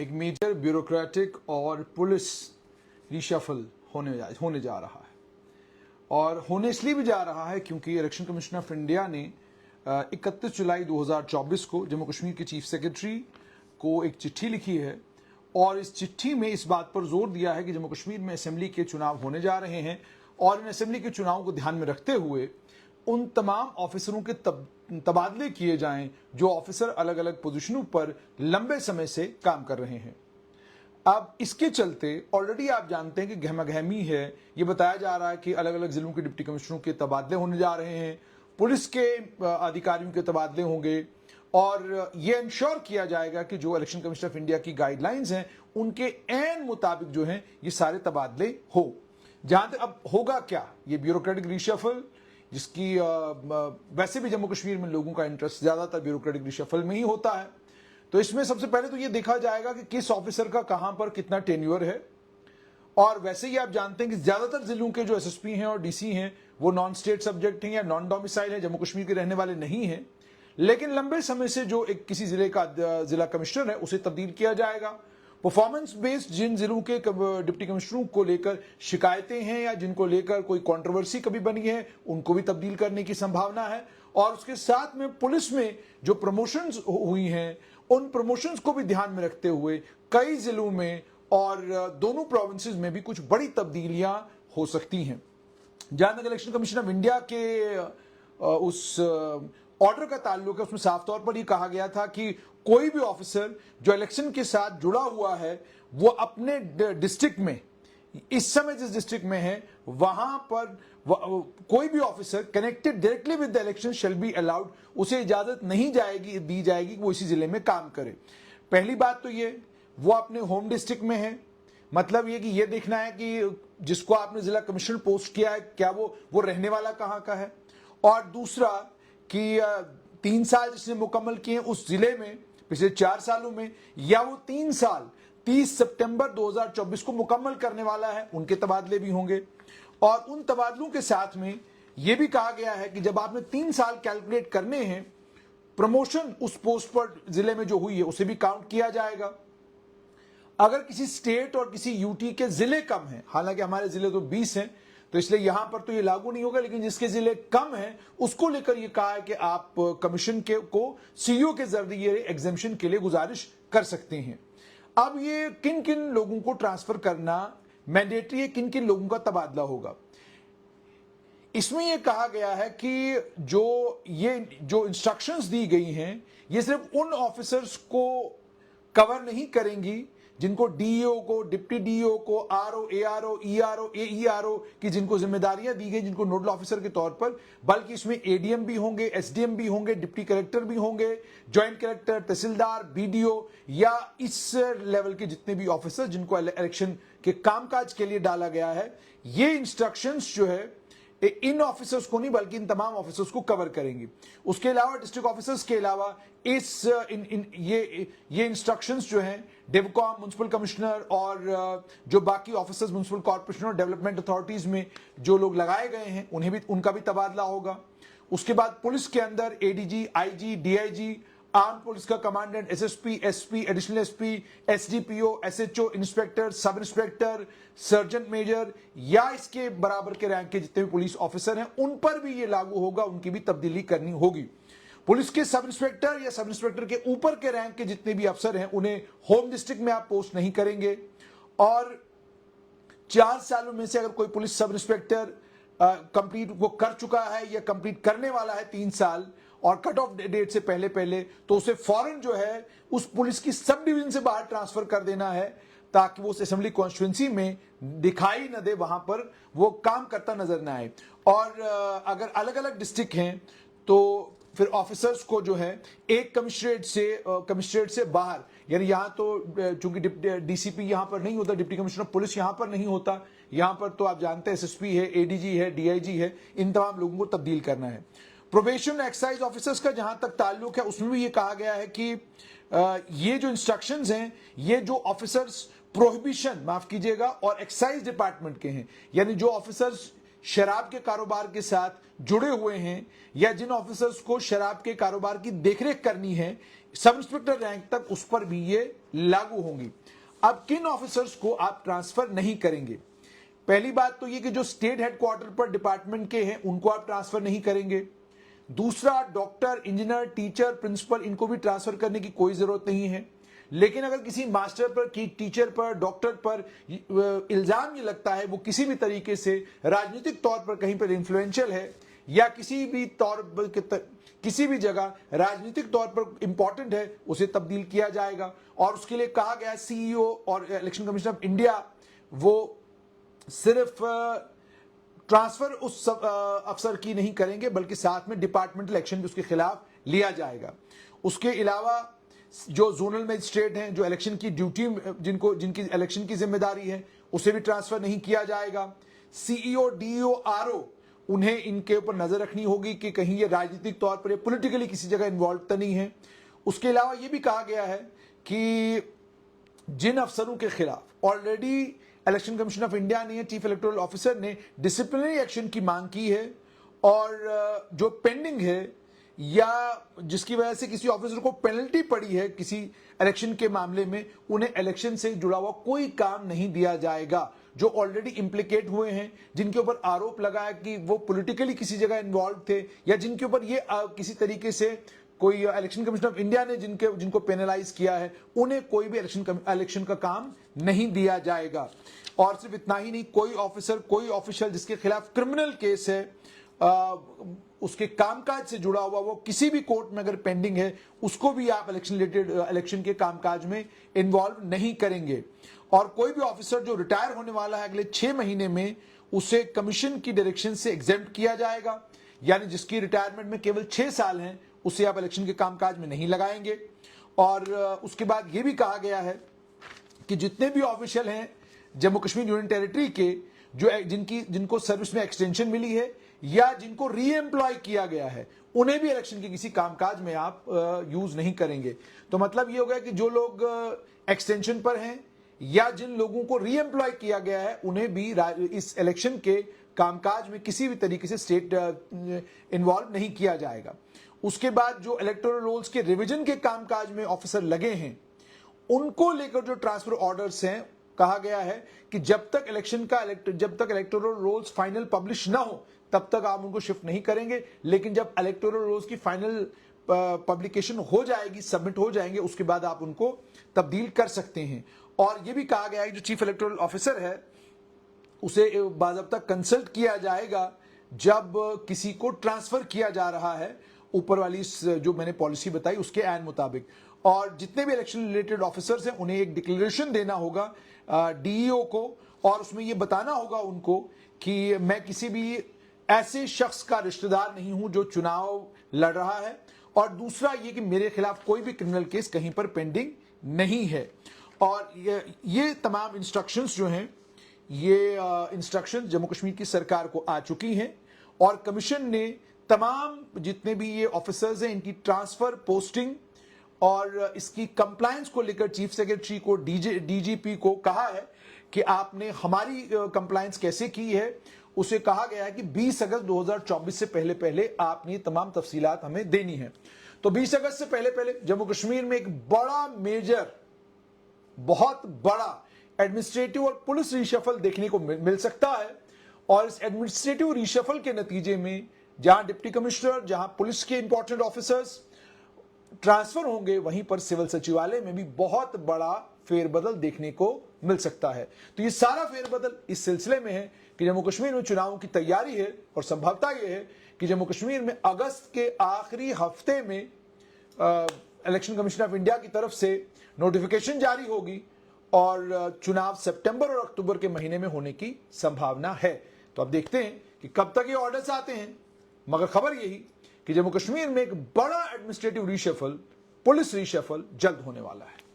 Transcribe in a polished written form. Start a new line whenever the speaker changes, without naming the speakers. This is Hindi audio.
एक मेजर ब्यूरोक्रेटिक और पुलिस रिशफल होने जा रहा है। और होने इसलिए भी जा रहा है क्योंकि इलेक्शन कमीशन ऑफ इंडिया ने 31 जुलाई 2024 को जम्मू कश्मीर के चीफ सेक्रेटरी को एक चिट्ठी लिखी है और इस चिट्ठी में इस बात पर जोर दिया है कि जम्मू कश्मीर में असेंबली के चुनाव होने जा रहे हैं और इन असेंबली के चुनाव को ध्यान में रखते हुए उन तमाम ऑफिसरों के तबादले किए जाएं जो ऑफिसर अलग अलग पोजीशनों पर लंबे समय से काम कर रहे हैं। अब इसके चलते ऑलरेडी आप जानते हैं कि गहमागहमी है। ये बताया जा रहा है कि अलग अलग जिलों के डिप्टी कमिश्नरों के तबादले होने जा रहे हैं, पुलिस के अधिकारियों के तबादले होंगे और ये इंश्योर किया जाएगा कि जो इलेक्शन कमीशन ऑफ इंडिया की गाइडलाइंस हैं उनके एन मुताबिक जो है ये सारे तबादले हो। जहां तक अब होगा क्या, ये ब्यूरोक्रेटिक रिशफल जिसकी वैसे भी जम्मू कश्मीर में लोगों का इंटरेस्ट ज्यादातर ब्यूरोक्रेटिक रिशफल में ही होता है। तो इसमें सबसे पहले तो ये देखा जाएगा कि किस ऑफिसर का कहां पर कितना टेन्योर है। और वैसे ही आप जानते हैं कि ज्यादातर जिलों के जो एसएसपी हैं और डीसी हैं वो नॉन स्टेट सब्जेक्ट हैं या नॉन डोमिसाइल है, जम्मू कश्मीर के रहने वाले नहीं हैं। लेकिन लंबे समय से जो एक किसी जिले का जिला कमिश्नर है उसे तब्दील किया जाएगा। परफॉर्मेंस बेस्ड जिन जिलों के डिप्टी कमिश्नरों को लेकर शिकायतें हैं या जिनको लेकर कोई कंट्रोवर्सी कभी बनी है उनको भी तब्दील करने की संभावना है। और उसके साथ में पुलिस में जो प्रमोशंस हुई हैं उन प्रमोशंस को भी ध्यान में रखते हुए कई जिलों में और दोनों प्रोविंसेस में भी कुछ बड़ी तब्दीलियां हो सकती हैं। जहां तक इलेक्शन कमीशन ऑफ इंडिया के उस ऑर्डर का ताल्लुक है उसमें साफ तौर पर यह कहा गया था कि कोई भी ऑफिसर जो इलेक्शन के साथ जुड़ा हुआ है वो अपने डिस्ट्रिक्ट में, इस समय जिस डिस्ट्रिक्ट में है वहां पर कोई भी officer connected directly with the election shall be allowed, उसे इजाजत नहीं दी जाएगी कि वो इसी जिले में काम करे। पहली बात तो ये वो अपने होम डिस्ट्रिक्ट में है, मतलब ये कि ये देखना है कि जिसको आपने जिला कमिश्नर पोस्ट किया है क्या वो रहने वाला कहां का है। और दूसरा कि 3 साल जिसने मुकम्मल किए उस जिले में पिछले 4 सालों में, या वो 3 साल 30 सितंबर 2024 को मुकम्मल करने वाला है, उनके तबादले भी होंगे। और उन तबादलों के साथ में यह भी कहा गया है कि जब आपने 3 साल कैलकुलेट करने हैं, प्रमोशन उस पोस्ट पर जिले में जो हुई है उसे भी काउंट किया जाएगा। अगर किसी स्टेट और किसी यूटी के जिले कम हैं, हालांकि हमारे जिले तो 20 हैं तो इसलिए यहां पर तो ये लागू नहीं होगा, लेकिन जिसके जिले कम हैं उसको लेकर ये कहा है कि आप कमीशन को सीईओ के जरिए एग्जेम्पशन के लिए गुजारिश कर सकते हैं। अब ये किन किन लोगों को ट्रांसफर करना मैंडेटरी है, किन किन लोगों का तबादला होगा, इसमें यह कहा गया है कि जो इंस्ट्रक्शंस दी गई हैं ये सिर्फ उन ऑफिसर्स को कवर नहीं करेंगी जिनको डीईओ को, डिप्टी डीईओ को, आरओ, एआरओ, ईआरओ, एईआरओ की जिनको जिम्मेदारियां दी गई जिनको नोडल ऑफिसर के तौर पर, बल्कि इसमें एडीएम भी होंगे, एसडीएम भी होंगे, डिप्टी कलेक्टर भी होंगे, ज्वाइंट कलेक्टर, तहसीलदार, बीडीओ या इस लेवल के जितने भी ऑफिसर जिनको इलेक्शन के कामकाज के लिए डाला गया है। ये इंस्ट्रक्शंस जो है इन ऑफिसर्स को नहीं बल्कि इन तमाम ऑफिसर्स को कवर करेंगी। उसके अलावा डिस्ट्रिक्ट ऑफिसर्स के अलावा ये इंस्ट्रक्शंस जो हैं डिवकॉम, म्युनिसिपल कमिश्नर और जो बाकी ऑफिसर्स म्युनिसिपल कॉर्पोरेशन और डेवलपमेंट अथॉरिटीज में जो लोग लगाए गए हैं उनका भी तबादला होगा। उसके बाद पुलिस के अंदर ADG, IG, DIG, arm police का commandant, SSP, SP, additional SP, SDPO, SHO, inspector, sub inspector, sergeant major या इसके बराबर के रैंक के जितने भी पुलिस ऑफिसर हैं उन पर भी ये लागू होगा, उनकी भी तब्दीली करनी होगी। पुलिस के सब इंस्पेक्टर या सब इंस्पेक्टर के ऊपर के रैंक के जितने भी अफसर हैं उन्हें होम डिस्ट्रिक्ट में आप पोस्ट नहीं करेंगे। और 4 सालों में से अगर कोई पुलिस सब इंस्पेक्टर कंप्लीट वो कर चुका है या कंप्लीट करने वाला है 3 साल और कट ऑफ डेट से पहले तो उसे फौरन जो है उस पुलिस की सब डिवीजन से बाहर ट्रांसफर कर देना है ताकि वो उस असेंबली कॉन्स्टिट्यूंसी में दिखाई न दे, वहां पर वो काम करता नजर ना आए। और अगर अलग अलग डिस्ट्रिक्ट हैं तो फिर ऑफिसर्स को जो है एक कमिश्नरेट से बाहर, यानी यहां तो चूंकि डीसीपी यहां पर नहीं होता, डिप्टी कमिश्नर पुलिस यहां पर नहीं होता, यहां पर तो आप जानते हैं एसएसपी है, एडीजी है, डीआईजी है, इन तमाम लोगों को तब्दील करना है। प्रोबेशन एक्साइज ऑफिसर्स का जहां तक ताल्लुक है उसमें भी ये कहा गया है कि ये जो इंस्ट्रक्शंस हैं ये जो ऑफिसर्स प्रोहिबिशन, माफ कीजिएगा, और एक्साइज डिपार्टमेंट के हैं, यानी जो ऑफिसर्स शराब के कारोबार के साथ जुड़े हुए हैं या जिन ऑफिसर्स को शराब के कारोबार की देखरेख करनी है सब इंस्पेक्टर रैंक तक, उस पर भी ये लागू होंगी। अब किन ऑफिसर्स को आप ट्रांसफर नहीं करेंगे? पहली बात तो ये कि जो स्टेट हेडक्वार्टर पर डिपार्टमेंट के हैं उनको आप ट्रांसफर नहीं करेंगे। दूसरा, डॉक्टर, इंजीनियर, टीचर, प्रिंसिपल, इनको भी ट्रांसफर करने की कोई जरूरत नहीं है। लेकिन अगर किसी मास्टर पर, की टीचर पर, डॉक्टर पर इल्जाम ये लगता है वो किसी भी तरीके से राजनीतिक तौर पर कहीं पर इन्फ्लुएंशियल है या किसी भी जगह राजनीतिक तौर पर इंपॉर्टेंट है, उसे तब्दील किया जाएगा। और उसके लिए कहा गया सीईओ और इलेक्शन कमीशन ऑफ इंडिया वो सिर्फ ट्रांसफर उस अफसर की नहीं करेंगे बल्कि साथ में डिपार्टमेंटल एक्शन भी उसके खिलाफ लिया जाएगा। उसके अलावा जो जोनल मजिस्ट्रेट हैं, जो इलेक्शन की ड्यूटी, जिनकी इलेक्शन की जिम्मेदारी है, उसे भी ट्रांसफर नहीं किया जाएगा। सीईओ, डीईओ, आरओ, उन्हें इनके ऊपर नजर रखनी होगी कि कहीं ये राजनीतिक तौर पर पॉलिटिकली किसी जगह इन्वॉल्व तो नहीं है। उसके अलावा ये भी कहा गया है कि जिन अफसरों के खिलाफ already election commission of India ने, चीफ इलेक्टोरल ऑफिसर ने डिसिप्लिनरी एक्शन की मांग की है और जो पेंडिंग है या जिसकी वजह से किसी ऑफिसर को पेनल्टी पड़ी है किसी इलेक्शन के मामले में, उन्हें इलेक्शन से जुड़ा हुआ कोई काम नहीं दिया जाएगा। जो ऑलरेडी इंप्लीकेट हुए हैं, जिनके ऊपर आरोप लगा है कि वो पॉलिटिकली किसी जगह इन्वॉल्व थे या जिनके ऊपर ये किसी तरीके से कोई इलेक्शन कमीशन ऑफ इंडिया ने जिनको पेनलाइज किया है, उन्हें कोई भी इलेक्शन का काम नहीं दिया जाएगा। और सिर्फ इतना ही नहीं, कोई ऑफिसर, कोई ऑफिशियल जिसके खिलाफ क्रिमिनल केस है, उसके कामकाज से जुड़ा हुआ वो किसी भी कोर्ट में अगर पेंडिंग है, उसको भी आप इलेक्शन के कामकाज में इन्वॉल्व नहीं करेंगे। और कोई भी ऑफिसर जो रिटायर होने वाला है अगले 6 महीने में, उसे कमीशन की डायरेक्शन से एग्जेम्प्ट किया जाएगा। यानी जिसकी रिटायरमेंट में केवल 6 साल हैं, उसे आप इलेक्शन के कामकाज में नहीं लगाएंगे। और उसके बाद यह भी कहा गया है कि जितने भी ऑफिशियल हैं जम्मू कश्मीर यूनियन टेरिटरी के, जो जिनको सर्विस में एक्सटेंशन मिली है या जिनको रीएम्प्लॉय किया गया है, उन्हें भी इलेक्शन के किसी कामकाज में आप यूज नहीं करेंगे। तो मतलब ये हो गया कि जो लोग एक्सटेंशन पर हैं या जिन लोगों को रीएम्प्लॉय किया गया है, उन्हें भी इस इलेक्शन के कामकाज में किसी भी तरीके से स्टेट इन्वॉल्व नहीं किया जाएगा। उसके बाद जो इलेक्टोरल रोल्स के रिवीजन के कामकाज में ऑफिसर लगे हैं, उनको लेकर जो ट्रांसफर ऑर्डर्स हैं, कहा गया है कि जब तक इलेक्टोरल रोल्स फाइनल पब्लिश ना हो तब तक आप उनको शिफ्ट नहीं करेंगे। लेकिन जब इलेक्टोरल रोल्स की फाइनल पब्लिकेशन हो जाएगी, सबमिट हो जाएंगे, उसके बाद आप उनको तब्दील कर सकते हैं। और यह भी कहा गया है कि जो चीफ इलेक्टोरल ऑफिसर है उसे बाज़ाब्ता कंसल्ट किया जाएगा जब किसी को ट्रांसफर किया जा रहा है, ऊपर वाली जो मैंने पॉलिसी बताई उसके ऐन मुताबिक। और जितने भी इलेक्शन रिलेटेड ऑफिसर्स हैं उन्हें एक डिक्लेरेशन देना होगा डीईओ को, और उसमें यह बताना होगा उनको कि मैं किसी भी ऐसे शख्स का रिश्तेदार नहीं हूं जो चुनाव लड़ रहा है, और दूसरा ये कि मेरे खिलाफ कोई भी क्रिमिनल केस कहीं पर पेंडिंग नहीं है। और ये तमाम इंस्ट्रक्शंस जो हैं, ये इंस्ट्रक्शंस जम्मू कश्मीर की सरकार को आ चुकी हैं और कमीशन ने तमाम जितने भी ये ऑफिसर्स हैं इनकी ट्रांसफर, पोस्टिंग और इसकी कंप्लायंस को लेकर चीफ सेक्रेटरी को, डीजीपी को कहा है कि आपने हमारी कंप्लायंस कैसे की है। उसे कहा गया है कि 20 अगस्त 2024 से पहले पहले आपने तमाम तफसीलात हमें देनी है। तो 20 अगस्त से पहले पहले जम्मू कश्मीर में एक बड़ा मेजर, बहुत बड़ा एडमिनिस्ट्रेटिव और पुलिस रिशफल देखने को मिल सकता है। और इस एडमिनिस्ट्रेटिव रिशफल के नतीजे में जहां डिप्टी कमिश्नर, जहां पुलिस के इंपॉर्टेंट ऑफिसर्स ट्रांसफर होंगे, वहीं पर सिविल सचिवालय में भी बहुत बड़ा फेरबदल देखने को मिल सकता है। तो ये सारा फेरबदल इस सिलसिले में है कि जम्मू कश्मीर में चुनावों की तैयारी है और संभवतः यह है कि जम्मू कश्मीर में अगस्त के आखिरी हफ्ते में इलेक्शन कमीशन ऑफ इंडिया की तरफ से नोटिफिकेशन जारी होगी और चुनाव सितंबर और अक्टूबर के महीने में होने की संभावना है। तो अब देखते हैं कि कब तक ये ऑर्डर्स आते हैं, मगर खबर यही कि जम्मू कश्मीर में एक बड़ा एडमिनिस्ट्रेटिव रिशफल, पुलिस रिशफल जल्द होने वाला है।